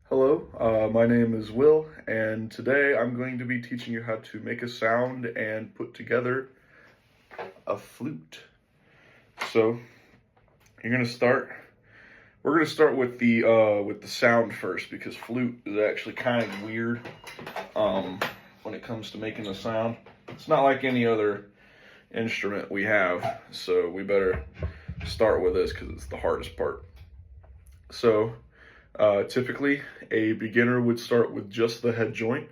Hello, my name is Will, and today I'm going to be teaching you how to make a sound and put together a flute. So you're gonna start. We're gonna start with the sound first because flute is actually kind of weird when it comes to making a sound. It's not like any other instrument we have, so we better start with this because it's the hardest part. So typically, a beginner would start with just the head joint,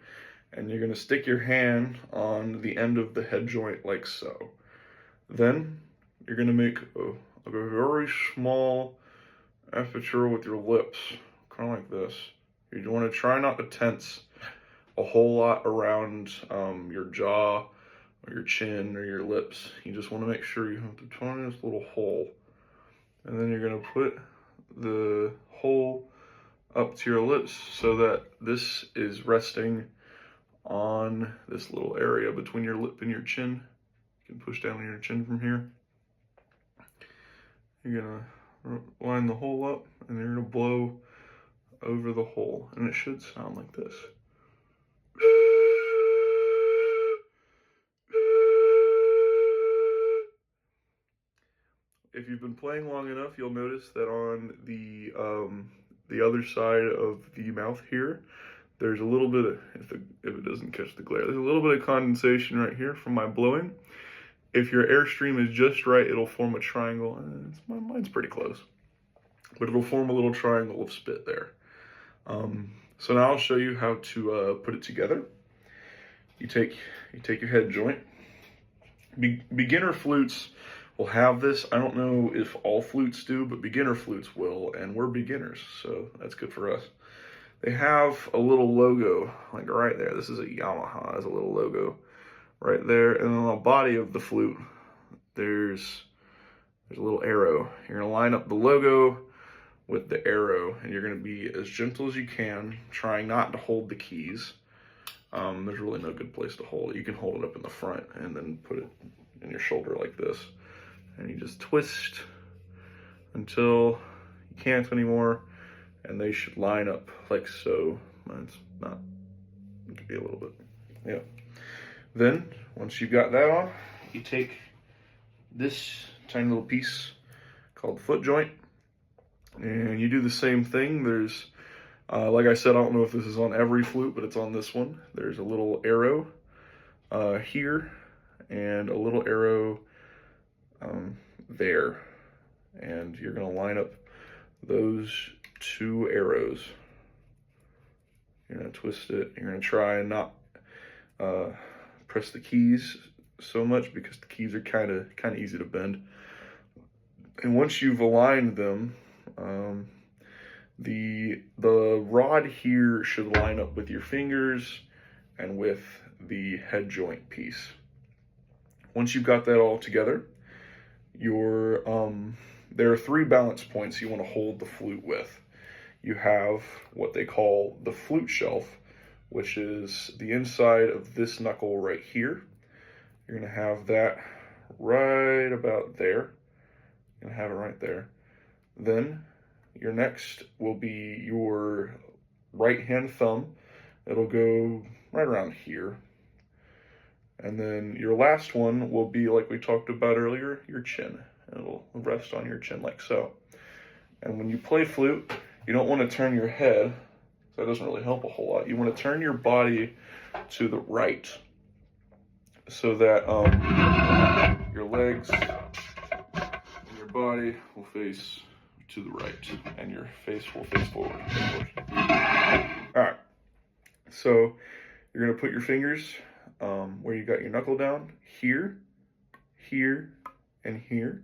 and you're going to stick your hand on the end of the head joint like so. Then you're going to make a very small aperture with your lips, kind of like this. You want to try not to tense a whole lot around your jaw or your chin or your lips. You just want to make sure you have the tiniest little hole. And then you're going to put the hole up to your lips so that this is resting on this little area between your lip and your chin. You can push down on your chin from here. You're gonna line the hole up and you're gonna blow over the hole, and it should sound like this. If you've been playing long enough, you'll notice that on the other side of the mouth here, there's a little bit of, if it doesn't catch the glare, there's a little bit of condensation right here from my blowing. If your airstream is just right, it'll form a triangle. Mine's pretty close, but it'll form a little triangle of spit there. So now I'll show you how to put it together. You take your head joint. Beginner flutes will have this. I don't know if all flutes do, but beginner flutes will, and we're beginners, so that's good for us. They have a little logo, like right there. This is a Yamaha, it has a little logo right there, and on the body of the flute, there's a little arrow. You're gonna line up the logo with the arrow, and you're gonna be as gentle as you can, trying not to hold the keys. There's really no good place to hold it. You can hold it up in the front and then put it in your shoulder like this. And you just twist until you can't anymore, and they should line up like so. Mine's not, it could be a little bit, yeah. Then, once you've got that on, you take this tiny little piece called the foot joint, and you do the same thing. There's, like I said, I don't know if this is on every flute, but it's on this one. There's a little arrow here, and a little arrow there, and you're going to line up those two arrows. You're going to twist it. You're going to try and not press the keys so much because the keys are kind of easy to bend. And once you've aligned them, the rod here should line up with your fingers and with the head joint piece. Once you've got that all together, there are 3 balance points you want to hold the flute with. You have what they call the flute shelf, which is the inside of this knuckle right here. You're going to have that right about there. You're going to have it right there. Then your next will be your right hand thumb. It'll go right around here. And then your last one will be, like we talked about earlier, your chin. It'll rest on your chin like so. And when you play flute, you don't want to turn your head. That doesn't really help a whole lot. You want to turn your body to the right so that your legs and your body will face to the right and your face will face forward. All right. So you're going to put your fingers where you got your knuckle down, here, here, and here.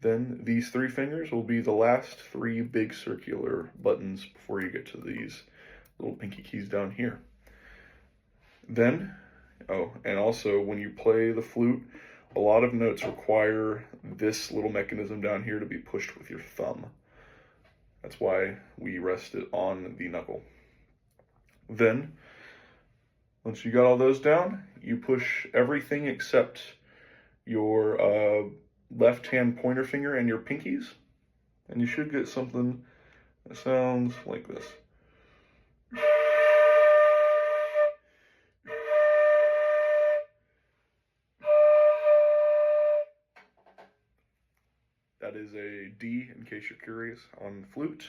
Then these 3 fingers will be the last 3 big circular buttons before you get to these little pinky keys down here. Then, and also when you play the flute, a lot of notes require this little mechanism down here to be pushed with your thumb. That's why we rest it on the knuckle. Then, once you got all those down, you push everything except your left hand pointer finger and your pinkies, and you should get something that sounds like this. is a D, in case you're curious, on the flute.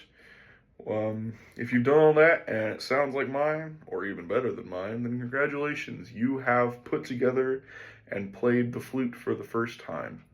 If you've done all that and it sounds like mine, or even better than mine, then congratulations. You have put together and played the flute for the first time.